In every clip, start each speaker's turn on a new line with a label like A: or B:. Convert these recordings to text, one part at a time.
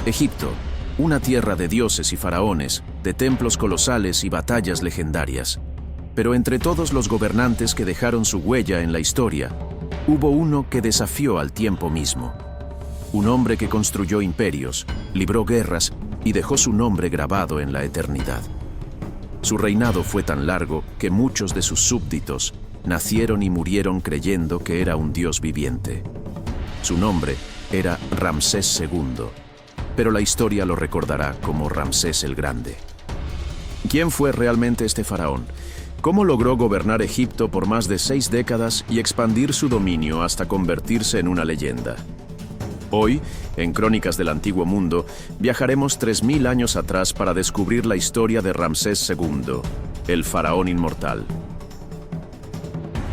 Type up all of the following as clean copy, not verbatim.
A: Egipto, una tierra de dioses y faraones, de templos colosales y batallas legendarias. Pero entre todos los gobernantes que dejaron su huella en la historia, hubo uno que desafió al tiempo mismo. Un hombre que construyó imperios, libró guerras y dejó su nombre grabado en la eternidad. Su reinado fue tan largo que muchos de sus súbditos nacieron y murieron creyendo que era un dios viviente. Su nombre era Ramsés II, pero la historia lo recordará como Ramsés el Grande. ¿Quién fue realmente este faraón? ¿Cómo logró gobernar Egipto por más de 6 décadas y expandir su dominio hasta convertirse en una leyenda? Hoy, en Crónicas del Antiguo Mundo, viajaremos 3000 años atrás para descubrir la historia de Ramsés II, el faraón inmortal.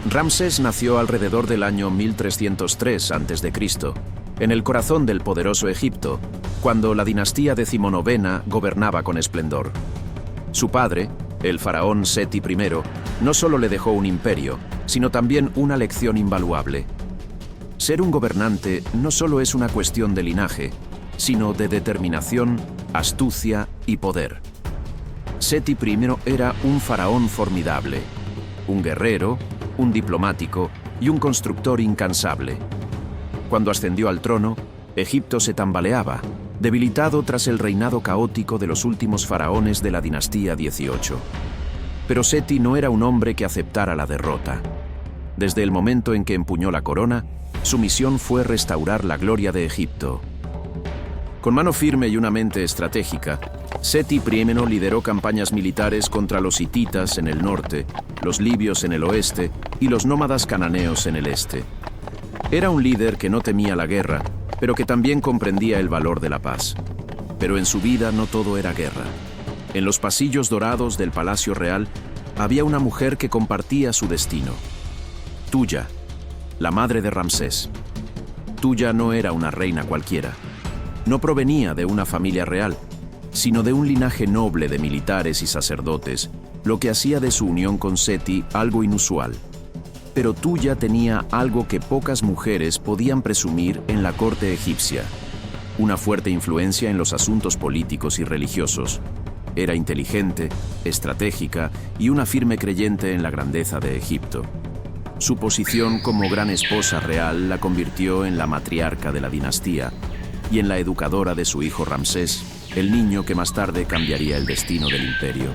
A: Ramsés nació alrededor del año 1303 a.C., en el corazón del poderoso Egipto, cuando la dinastía decimonovena gobernaba con esplendor. Su padre, el faraón Seti I, no solo le dejó un imperio, sino también una lección invaluable. Ser un gobernante no solo es una cuestión de linaje, sino de determinación, astucia y poder. Seti I era un faraón formidable, un guerrero, un diplomático y un constructor incansable. Cuando ascendió al trono, Egipto se tambaleaba, debilitado tras el reinado caótico de los últimos faraones de la dinastía 18. Pero Seti no era un hombre que aceptara la derrota. Desde el momento en que empuñó la corona, su misión fue restaurar la gloria de Egipto. Con mano firme y una mente estratégica, Seti I lideró campañas militares contra los hititas en el norte, los libios en el oeste y los nómadas cananeos en el este. Era un líder que no temía la guerra, pero que también comprendía el valor de la paz. Pero en su vida no todo era guerra. En los pasillos dorados del Palacio Real había una mujer que compartía su destino. Tuya, la madre de Ramsés. Tuya no era una reina cualquiera. No provenía de una familia real, sino de un linaje noble de militares y sacerdotes, lo que hacía de su unión con Seti algo inusual. Pero Tuya tenía algo que pocas mujeres podían presumir en la corte egipcia: una fuerte influencia en los asuntos políticos y religiosos. Era inteligente, estratégica y una firme creyente en la grandeza de Egipto. Su posición como gran esposa real la convirtió en la matriarca de la dinastía y en la educadora de su hijo Ramsés, el niño que más tarde cambiaría el destino del imperio.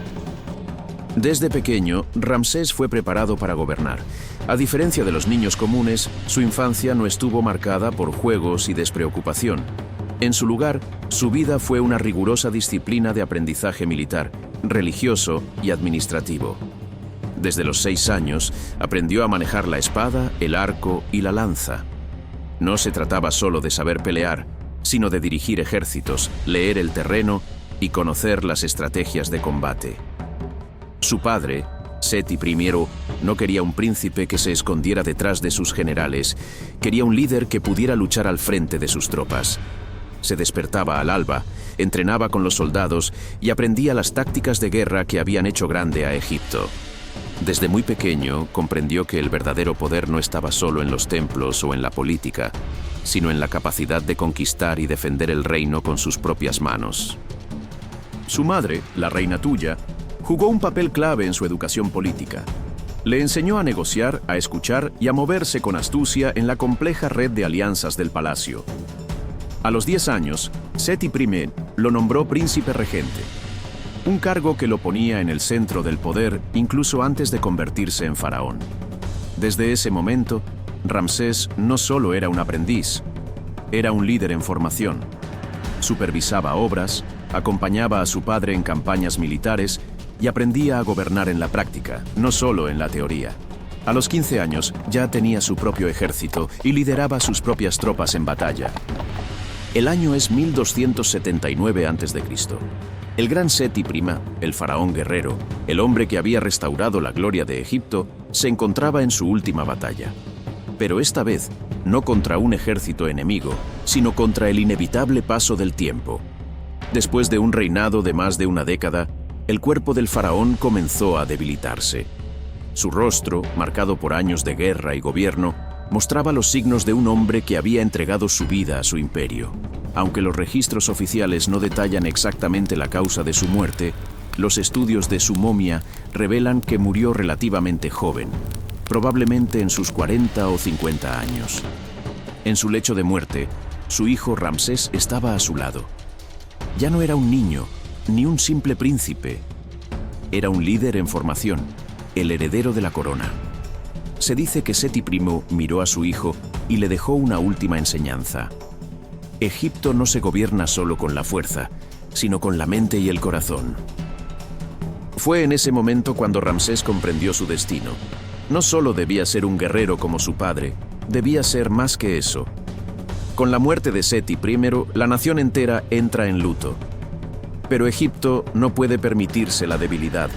A: Desde pequeño, Ramsés fue preparado para gobernar. A diferencia de los niños comunes, su infancia no estuvo marcada por juegos y despreocupación. En su lugar, su vida fue una rigurosa disciplina de aprendizaje militar, religioso y administrativo. Desde los 6 años, aprendió a manejar la espada, el arco y la lanza. No se trataba solo de saber pelear, sino de dirigir ejércitos, leer el terreno y conocer las estrategias de combate. Su padre, Seti I, no quería un príncipe que se escondiera detrás de sus generales, quería un líder que pudiera luchar al frente de sus tropas. Se despertaba al alba, entrenaba con los soldados y aprendía las tácticas de guerra que habían hecho grande a Egipto. Desde muy pequeño comprendió que el verdadero poder no estaba solo en los templos o en la política, sino en la capacidad de conquistar y defender el reino con sus propias manos. Su madre, la reina Tuya, jugó un papel clave en su educación política. Le enseñó a negociar, a escuchar y a moverse con astucia en la compleja red de alianzas del palacio. A los 10 años, Seti I lo nombró príncipe regente, un cargo que lo ponía en el centro del poder incluso antes de convertirse en faraón. Desde ese momento, Ramsés no solo era un aprendiz, era un líder en formación. Supervisaba obras, acompañaba a su padre en campañas militares y aprendía a gobernar en la práctica, no solo en la teoría. A los 15 años ya tenía su propio ejército y lideraba sus propias tropas en batalla. El año es 1279 a.C. El gran Seti I, el faraón guerrero, el hombre que había restaurado la gloria de Egipto, se encontraba en su última batalla. Pero esta vez, no contra un ejército enemigo, sino contra el inevitable paso del tiempo. Después de un reinado de más de una década, el cuerpo del faraón comenzó a debilitarse. Su rostro, marcado por años de guerra y gobierno, mostraba los signos de un hombre que había entregado su vida a su imperio. Aunque los registros oficiales no detallan exactamente la causa de su muerte, los estudios de su momia revelan que murió relativamente joven, probablemente en sus 40 o 50 años. En su lecho de muerte, su hijo Ramsés estaba a su lado. Ya no era un niño, ni un simple príncipe. Era un líder en formación, el heredero de la corona. Se dice que Seti I miró a su hijo y le dejó una última enseñanza. Egipto no se gobierna solo con la fuerza, sino con la mente y el corazón. Fue en ese momento cuando Ramsés comprendió su destino. No solo debía ser un guerrero como su padre, debía ser más que eso. Con la muerte de Seti I, la nación entera entra en luto. Pero Egipto no puede permitirse la debilidad.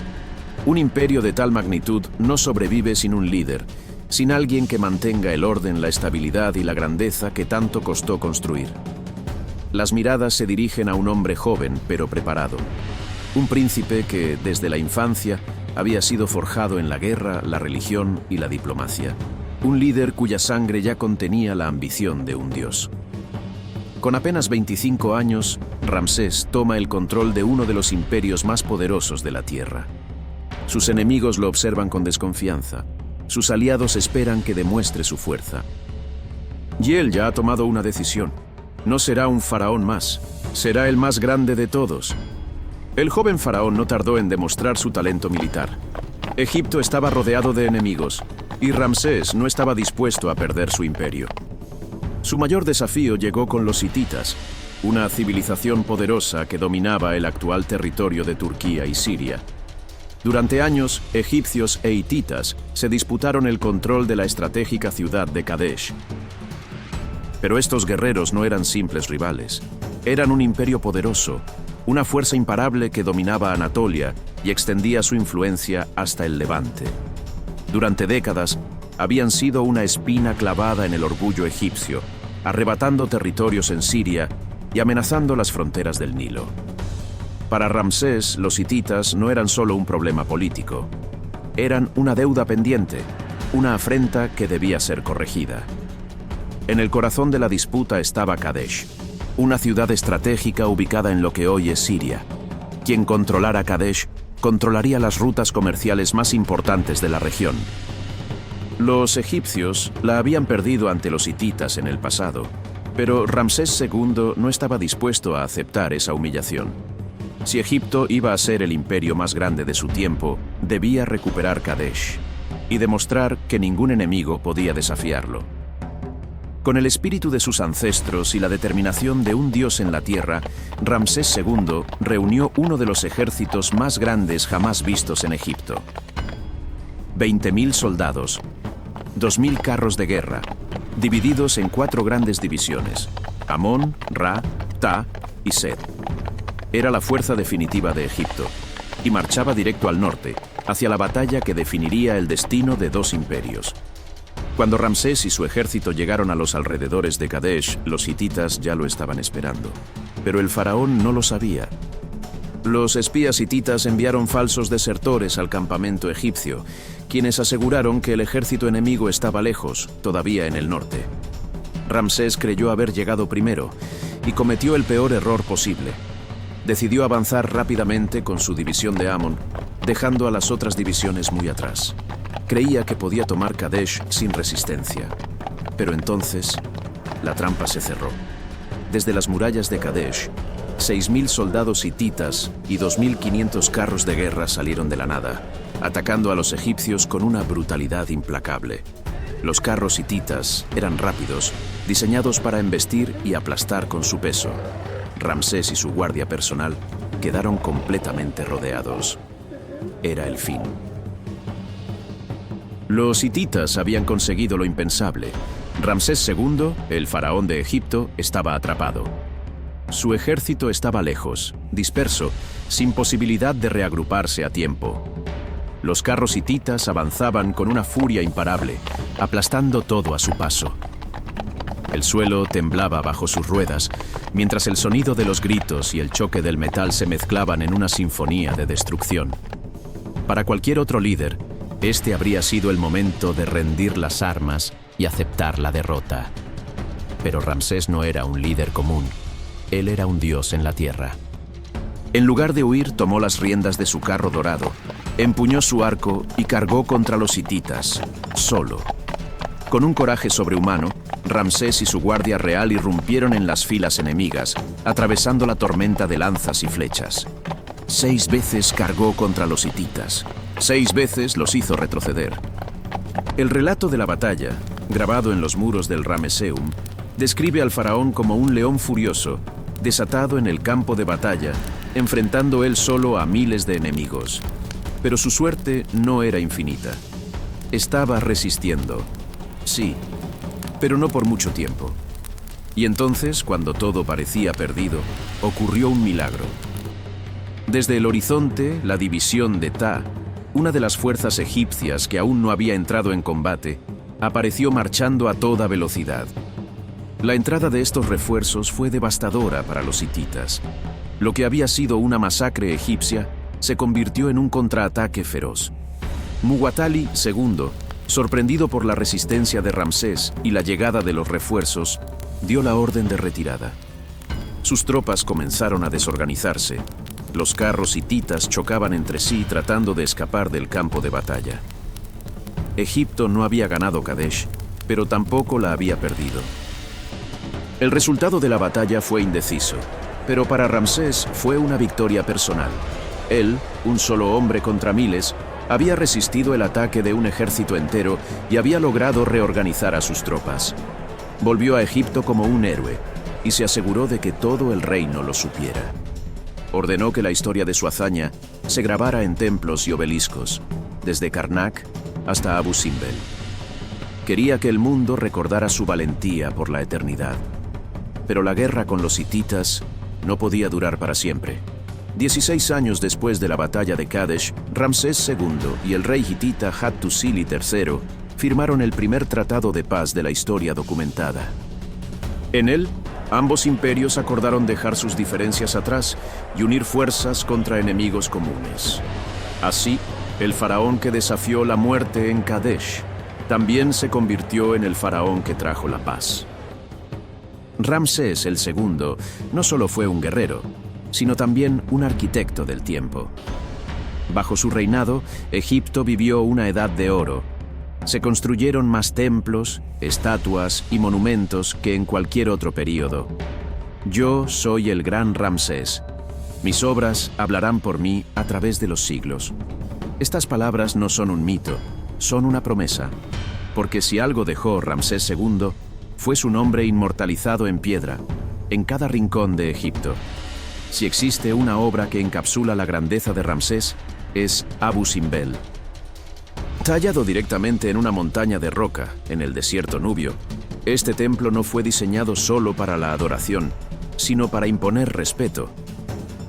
A: Un imperio de tal magnitud no sobrevive sin un líder, sin alguien que mantenga el orden, la estabilidad y la grandeza que tanto costó construir. Las miradas se dirigen a un hombre joven pero preparado. Un príncipe que, desde la infancia, había sido forjado en la guerra, la religión y la diplomacia. Un líder cuya sangre ya contenía la ambición de un dios. Con apenas 25 años, Ramsés toma el control de uno de los imperios más poderosos de la Tierra. Sus enemigos lo observan con desconfianza. Sus aliados esperan que demuestre su fuerza. Y él ya ha tomado una decisión. No será un faraón más, será el más grande de todos. El joven faraón no tardó en demostrar su talento militar. Egipto estaba rodeado de enemigos, y Ramsés no estaba dispuesto a perder su imperio. Su mayor desafío llegó con los hititas, una civilización poderosa que dominaba el actual territorio de Turquía y Siria. Durante años, egipcios e hititas se disputaron el control de la estratégica ciudad de Kadesh. Pero estos guerreros no eran simples rivales. Eran un imperio poderoso, una fuerza imparable que dominaba Anatolia y extendía su influencia hasta el Levante. Durante décadas, habían sido una espina clavada en el orgullo egipcio, arrebatando territorios en Siria y amenazando las fronteras del Nilo. Para Ramsés, los hititas no eran solo un problema político. Eran una deuda pendiente, una afrenta que debía ser corregida. En el corazón de la disputa estaba Kadesh, una ciudad estratégica ubicada en lo que hoy es Siria. Quien controlara Kadesh, controlaría las rutas comerciales más importantes de la región. Los egipcios la habían perdido ante los hititas en el pasado, pero Ramsés II no estaba dispuesto a aceptar esa humillación. Si Egipto iba a ser el imperio más grande de su tiempo, debía recuperar Kadesh y demostrar que ningún enemigo podía desafiarlo. Con el espíritu de sus ancestros y la determinación de un dios en la tierra, Ramsés II reunió uno de los ejércitos más grandes jamás vistos en Egipto. 20.000 soldados, 2.000 carros de guerra, divididos en 4 grandes divisiones: Amón, Ra, Ta y Sed. Era la fuerza definitiva de Egipto, y marchaba directo al norte, hacia la batalla que definiría el destino de 2 imperios. Cuando Ramsés y su ejército llegaron a los alrededores de Kadesh, los hititas ya lo estaban esperando. Pero el faraón no lo sabía. Los espías hititas enviaron falsos desertores al campamento egipcio, quienes aseguraron que el ejército enemigo estaba lejos, todavía en el norte. Ramsés creyó haber llegado primero y cometió el peor error posible. Decidió avanzar rápidamente con su división de Amón, dejando a las otras divisiones muy atrás. Creía que podía tomar Kadesh sin resistencia. Pero entonces, la trampa se cerró. Desde las murallas de Kadesh, 6.000 soldados hititas y 2.500 carros de guerra salieron de la nada, atacando a los egipcios con una brutalidad implacable. Los carros hititas eran rápidos, diseñados para embestir y aplastar con su peso. Ramsés y su guardia personal quedaron completamente rodeados. Era el fin. Los hititas habían conseguido lo impensable. Ramsés II, el faraón de Egipto, estaba atrapado. Su ejército estaba lejos, disperso, sin posibilidad de reagruparse a tiempo. Los carros hititas avanzaban con una furia imparable, aplastando todo a su paso. El suelo temblaba bajo sus ruedas, mientras el sonido de los gritos y el choque del metal se mezclaban en una sinfonía de destrucción. Para cualquier otro líder, este habría sido el momento de rendir las armas y aceptar la derrota. Pero Ramsés no era un líder común. él era un dios en la tierra. En lugar de huir, tomó las riendas de su carro dorado, empuñó su arco y cargó contra los hititas, solo. Con un coraje sobrehumano, Ramsés y su guardia real irrumpieron en las filas enemigas, atravesando la tormenta de lanzas y flechas. 6 veces cargó contra los hititas. 6 veces los hizo retroceder. El relato de la batalla, grabado en los muros del Ramesseum, describe al faraón como un león furioso, desatado en el campo de batalla, enfrentando él solo a miles de enemigos. Pero su suerte no era infinita. Estaba resistiendo. Sí, pero no por mucho tiempo. Y entonces, cuando todo parecía perdido, ocurrió un milagro. Desde el horizonte, la división de Ta, una de las fuerzas egipcias que aún no había entrado en combate, apareció marchando a toda velocidad. La entrada de estos refuerzos fue devastadora para los hititas. Lo que había sido una masacre egipcia se convirtió en un contraataque feroz. Muwatalli II, sorprendido por la resistencia de Ramsés y la llegada de los refuerzos, dio la orden de retirada. Sus tropas comenzaron a desorganizarse. Los carros hititas chocaban entre sí tratando de escapar del campo de batalla. Egipto no había ganado Kadesh, pero tampoco la había perdido. El resultado de la batalla fue indeciso, pero para Ramsés fue una victoria personal. Él, un solo hombre contra miles, había resistido el ataque de un ejército entero y había logrado reorganizar a sus tropas. Volvió a Egipto como un héroe y se aseguró de que todo el reino lo supiera. Ordenó que la historia de su hazaña se grabara en templos y obeliscos, desde Karnak hasta Abu Simbel. Quería que el mundo recordara su valentía por la eternidad. Pero la guerra con los hititas no podía durar para siempre. 16 años después de la batalla de Kadesh, Ramsés II y el rey hitita Hattusili III firmaron el primer tratado de paz de la historia documentada. En él, ambos imperios acordaron dejar sus diferencias atrás y unir fuerzas contra enemigos comunes. Así, el faraón que desafió la muerte en Kadesh también se convirtió en el faraón que trajo la paz. Ramsés II no solo fue un guerrero, sino también un arquitecto del tiempo. Bajo su reinado, Egipto vivió una edad de oro. Se construyeron más templos, estatuas y monumentos que en cualquier otro período. Yo soy el gran Ramsés. Mis obras hablarán por mí a través de los siglos. Estas palabras no son un mito, son una promesa. Porque si algo dejó Ramsés II, fue su nombre inmortalizado en piedra, en cada rincón de Egipto. Si existe una obra que encapsula la grandeza de Ramsés, es Abu Simbel. Tallado directamente en una montaña de roca, en el desierto nubio, este templo no fue diseñado solo para la adoración, sino para imponer respeto.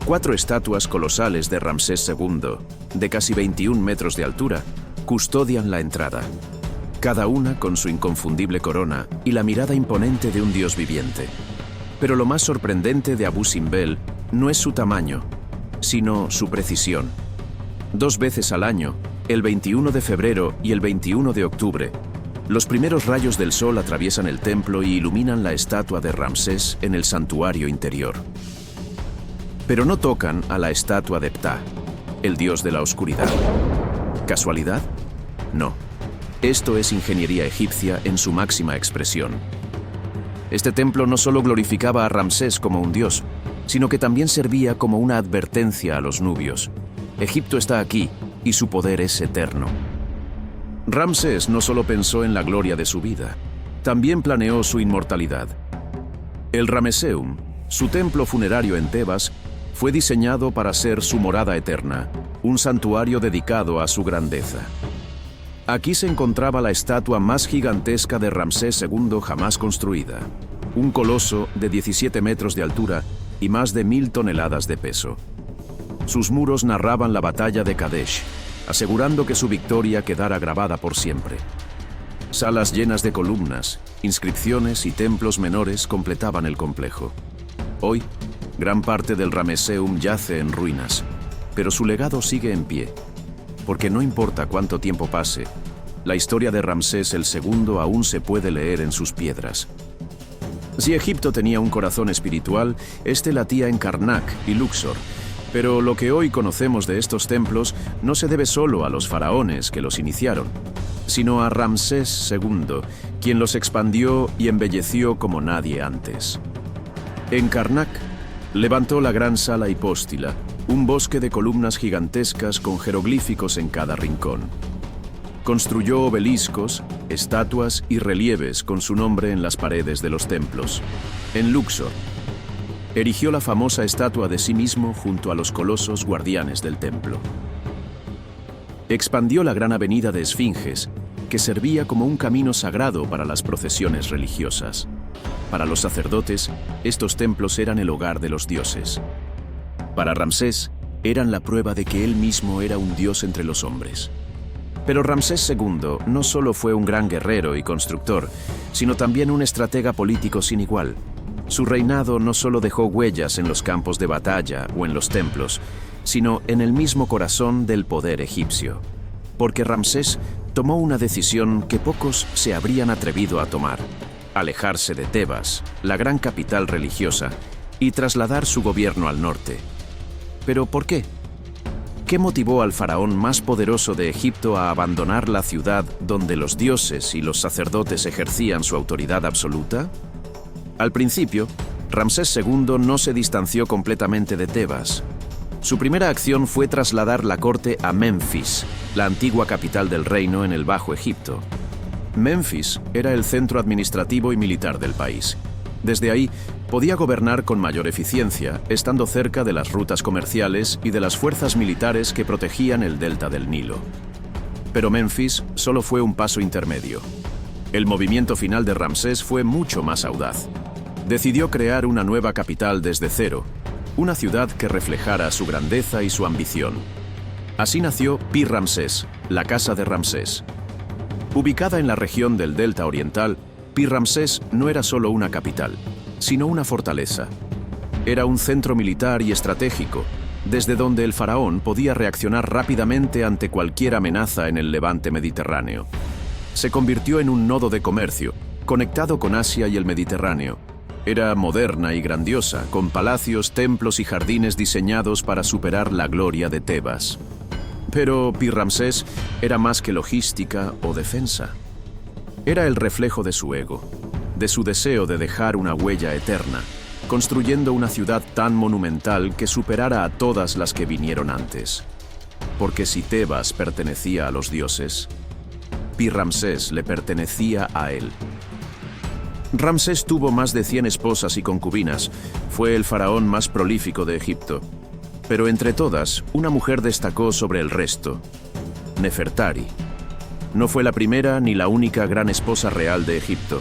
A: 4 estatuas colosales de Ramsés II, de casi 21 metros de altura, custodian la entrada. Cada una con su inconfundible corona y la mirada imponente de un dios viviente. Pero lo más sorprendente de Abu Simbel no es su tamaño, sino su precisión. 2 veces al año, el 21 de febrero y el 21 de octubre, los primeros rayos del sol atraviesan el templo y iluminan la estatua de Ramsés en el santuario interior. Pero no tocan a la estatua de Ptah, el dios de la oscuridad. ¿Casualidad? No. Esto es ingeniería egipcia en su máxima expresión. Este templo no solo glorificaba a Ramsés como un dios, sino que también servía como una advertencia a los nubios. Egipto está aquí y su poder es eterno. Ramsés no solo pensó en la gloria de su vida, también planeó su inmortalidad. El Ramesseum, su templo funerario en Tebas, fue diseñado para ser su morada eterna, un santuario dedicado a su grandeza. Aquí se encontraba la estatua más gigantesca de Ramsés II jamás construida, un coloso de 17 metros de altura y más de 1000 toneladas de peso. Sus muros narraban la batalla de Kadesh, asegurando que su victoria quedara grabada por siempre. Salas llenas de columnas, inscripciones y templos menores completaban el complejo. Hoy, gran parte del Ramesseum yace en ruinas, pero su legado sigue en pie, porque no importa cuánto tiempo pase, la historia de Ramsés II aún se puede leer en sus piedras. Si Egipto tenía un corazón espiritual, este latía en Karnak y Luxor. Pero lo que hoy conocemos de estos templos no se debe solo a los faraones que los iniciaron, sino a Ramsés II, quien los expandió y embelleció como nadie antes. En Karnak, levantó la gran sala hipóstila, un bosque de columnas gigantescas con jeroglíficos en cada rincón. Construyó obeliscos, estatuas y relieves con su nombre en las paredes de los templos. En Luxor, erigió la famosa estatua de sí mismo junto a los colosos guardianes del templo. Expandió la gran avenida de Esfinges, que servía como un camino sagrado para las procesiones religiosas. Para los sacerdotes, estos templos eran el hogar de los dioses. Para Ramsés, eran la prueba de que él mismo era un dios entre los hombres. Pero Ramsés II no solo fue un gran guerrero y constructor, sino también un estratega político sin igual. Su reinado no solo dejó huellas en los campos de batalla o en los templos, sino en el mismo corazón del poder egipcio. Porque Ramsés tomó una decisión que pocos se habrían atrevido a tomar: alejarse de Tebas, la gran capital religiosa, y trasladar su gobierno al norte. ¿Pero por qué? ¿Qué motivó al faraón más poderoso de Egipto a abandonar la ciudad donde los dioses y los sacerdotes ejercían su autoridad absoluta? Al principio, Ramsés II no se distanció completamente de Tebas. Su primera acción fue trasladar la corte a Menfis, la antigua capital del reino en el Bajo Egipto. Menfis era el centro administrativo y militar del país. Desde ahí, podía gobernar con mayor eficiencia, estando cerca de las rutas comerciales y de las fuerzas militares que protegían el delta del Nilo. Pero Menfis solo fue un paso intermedio. El movimiento final de Ramsés fue mucho más audaz. Decidió crear una nueva capital desde cero, una ciudad que reflejara su grandeza y su ambición. Así nació Pi-Ramsés, la Casa de Ramsés. Ubicada en la región del Delta Oriental, Pi-Ramsés no era solo una capital, sino una fortaleza. Era un centro militar y estratégico, desde donde el faraón podía reaccionar rápidamente ante cualquier amenaza en el levante mediterráneo. Se convirtió en un nodo de comercio, conectado con Asia y el Mediterráneo. Era moderna y grandiosa, con palacios, templos y jardines diseñados para superar la gloria de Tebas. Pero Pi-Ramsés era más que logística o defensa. Era el reflejo de su ego, de su deseo de dejar una huella eterna, construyendo una ciudad tan monumental que superara a todas las que vinieron antes. Porque si Tebas pertenecía a los dioses, Pi-Ramsés le pertenecía a él. Ramsés tuvo más de 100 esposas y concubinas. Fue el faraón más prolífico de Egipto. Pero entre todas, una mujer destacó sobre el resto: Nefertari. No fue la primera ni la única gran esposa real de Egipto,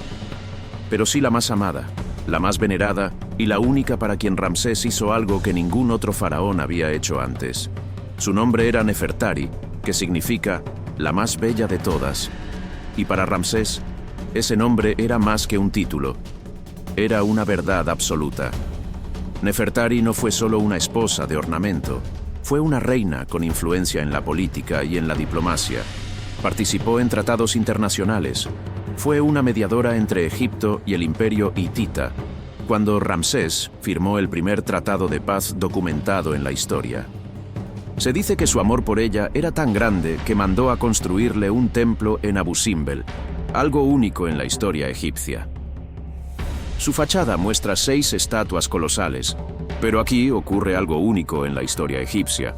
A: pero sí la más amada, la más venerada y la única para quien Ramsés hizo algo que ningún otro faraón había hecho antes. Su nombre era Nefertari, que significa la más bella de todas. Y para Ramsés, ese nombre era más que un título. Era una verdad absoluta. Nefertari no fue solo una esposa de ornamento, fue una reina con influencia en la política y en la diplomacia. Participó en tratados internacionales. Fue una mediadora entre Egipto y el imperio hitita, cuando Ramsés firmó el primer tratado de paz documentado en la historia. Se dice que su amor por ella era tan grande que mandó a construirle un templo en Abu Simbel, algo único en la historia egipcia. Su fachada muestra 6 estatuas colosales, pero aquí ocurre algo único en la historia egipcia.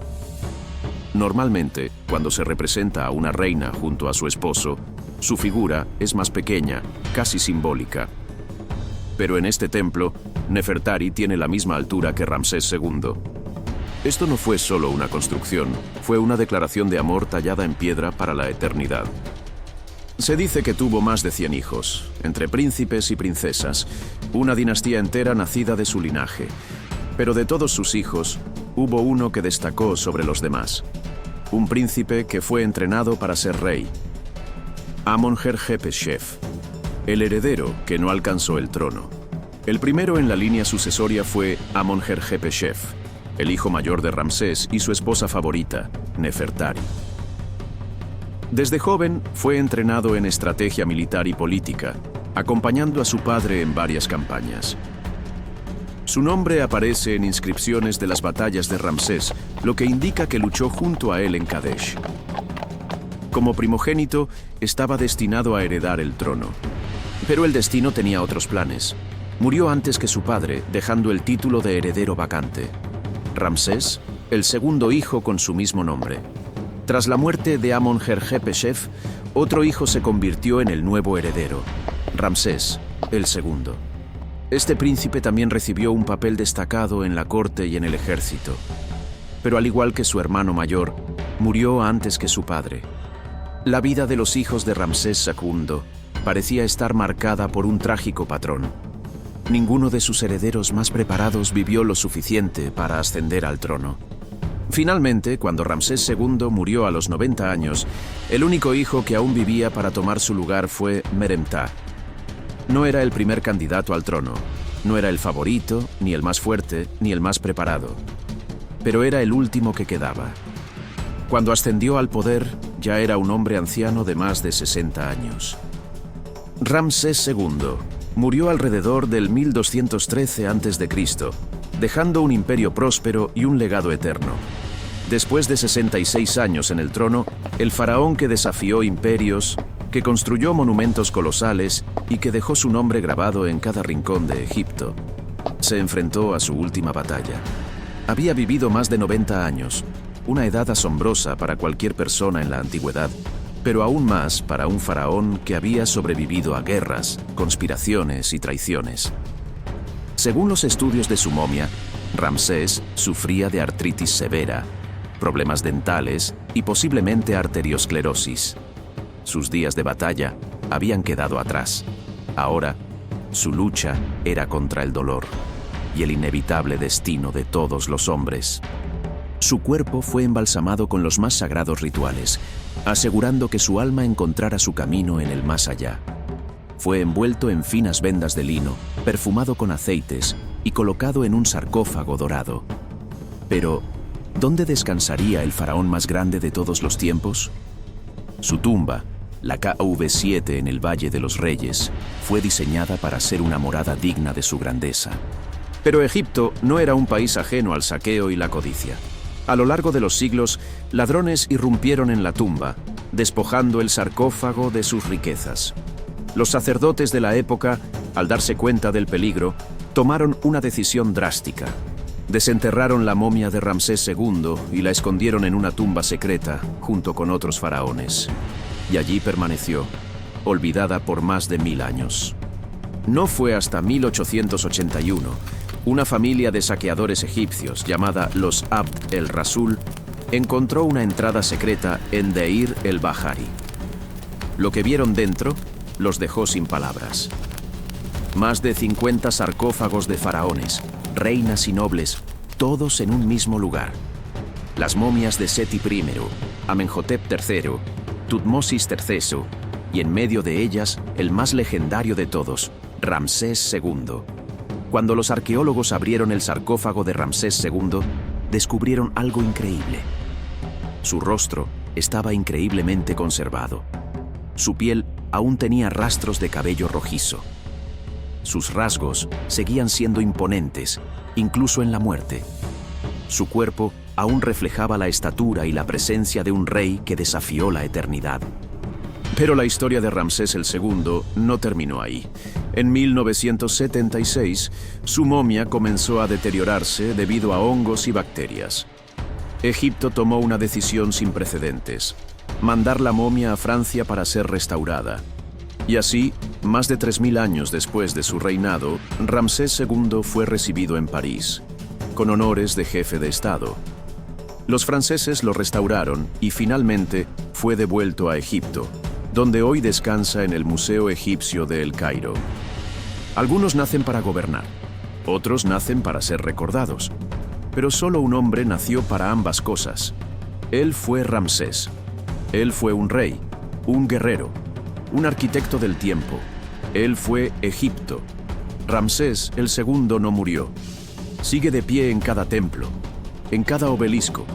A: Normalmente, cuando se representa a una reina junto a su esposo, su figura es más pequeña, casi simbólica. Pero en este templo, Nefertari tiene la misma altura que Ramsés II. Esto no fue solo una construcción, fue una declaración de amor tallada en piedra para la eternidad. Se dice que tuvo más de 100 hijos, entre príncipes y princesas, una dinastía entera nacida de su linaje. Pero de todos sus hijos, hubo uno que destacó sobre los demás. Un príncipe que fue entrenado para ser rey. Amonjerjepeshef, el heredero que no alcanzó el trono. El primero en la línea sucesoria fue Amonjerjepeshef, el hijo mayor de Ramsés y su esposa favorita, Nefertari. Desde joven fue entrenado en estrategia militar y política, acompañando a su padre en varias campañas. Su nombre aparece en inscripciones de las batallas de Ramsés, lo que indica que luchó junto a él en Kadesh. Como primogénito, estaba destinado a heredar el trono. Pero el destino tenía otros planes. Murió antes que su padre, dejando el título de heredero vacante. Ramsés, el segundo hijo con su mismo nombre. Tras la muerte de Amon-Herjepeshef, otro hijo se convirtió en el nuevo heredero, Ramsés, el segundo. Este príncipe también recibió un papel destacado en la corte y en el ejército. Pero al igual que su hermano mayor, murió antes que su padre. La vida de los hijos de Ramsés II parecía estar marcada por un trágico patrón. Ninguno de sus herederos más preparados vivió lo suficiente para ascender al trono. Finalmente, cuando Ramsés II murió a los 90 años, el único hijo que aún vivía para tomar su lugar fue Meremtah. No era el primer candidato al trono, no era el favorito, ni el más fuerte, ni el más preparado. Pero era el último que quedaba. Cuando ascendió al poder, ya era un hombre anciano de más de 60 años. Ramsés II murió alrededor del 1213 a.C., dejando un imperio próspero y un legado eterno. Después de 66 años en el trono, el faraón que desafió imperios, que construyó monumentos colosales y que dejó su nombre grabado en cada rincón de Egipto, se enfrentó a su última batalla. Había vivido más de 90 años, una edad asombrosa para cualquier persona en la antigüedad, pero aún más para un faraón que había sobrevivido a guerras, conspiraciones y traiciones. Según los estudios de su momia, Ramsés sufría de artritis severa, problemas dentales y posiblemente arteriosclerosis. Sus días de batalla habían quedado atrás. Ahora, su lucha era contra el dolor y el inevitable destino de todos los hombres. Su cuerpo fue embalsamado con los más sagrados rituales, asegurando que su alma encontrara su camino en el más allá. Fue envuelto en finas vendas de lino, perfumado con aceites y colocado en un sarcófago dorado. Pero, ¿dónde descansaría el faraón más grande de todos los tiempos? Su tumba, la KV7 en el Valle de los Reyes, fue diseñada para ser una morada digna de su grandeza. Pero Egipto no era un país ajeno al saqueo y la codicia. A lo largo de los siglos, ladrones irrumpieron en la tumba, despojando el sarcófago de sus riquezas. Los sacerdotes de la época, al darse cuenta del peligro, tomaron una decisión drástica. Desenterraron la momia de Ramsés II y la escondieron en una tumba secreta junto con otros faraones. Y allí permaneció, olvidada por más de 1000 años. No fue hasta 1881, una familia de saqueadores egipcios llamada los Abd el-Rasul encontró una entrada secreta en Deir el-Bahari. Lo que vieron dentro los dejó sin palabras. Más de 50 sarcófagos de faraones, reinas y nobles, todos en un mismo lugar. Las momias de Seti I, Amenhotep III, Tutmosis III, y en medio de ellas, el más legendario de todos, Ramsés II. Cuando los arqueólogos abrieron el sarcófago de Ramsés II, descubrieron algo increíble. Su rostro estaba increíblemente conservado. Su piel aún tenía rastros de cabello rojizo. Sus rasgos seguían siendo imponentes, incluso en la muerte. Su cuerpo aún reflejaba la estatura y la presencia de un rey que desafió la eternidad. Pero la historia de Ramsés II no terminó ahí. En 1976, su momia comenzó a deteriorarse debido a hongos y bacterias. Egipto tomó una decisión sin precedentes: mandar la momia a Francia para ser restaurada. Y así, más de 3000 años después de su reinado, Ramsés II fue recibido en París, con honores de jefe de Estado. Los franceses lo restauraron y finalmente fue devuelto a Egipto, donde hoy descansa en el Museo Egipcio de El Cairo. Algunos nacen para gobernar, otros nacen para ser recordados, pero solo un hombre nació para ambas cosas. Él fue Ramsés. Él fue un rey, un guerrero, un arquitecto del tiempo. Él fue Egipto. Ramsés II no murió. Sigue de pie en cada templo, en cada obelisco,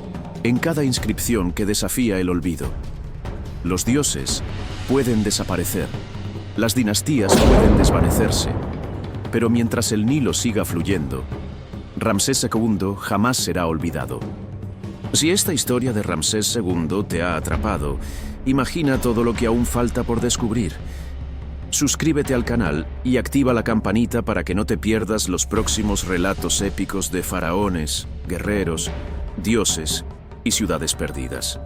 A: en cada inscripción que desafía el olvido. Los dioses pueden desaparecer, Las dinastías pueden desvanecerse, pero mientras el Nilo siga fluyendo, Ramsés II jamás será olvidado. Si esta historia de Ramsés II te ha atrapado, imagina todo lo que aún falta por descubrir. Suscríbete al canal y activa la campanita para que no te pierdas los próximos relatos épicos de faraones, guerreros, dioses y ciudades perdidas.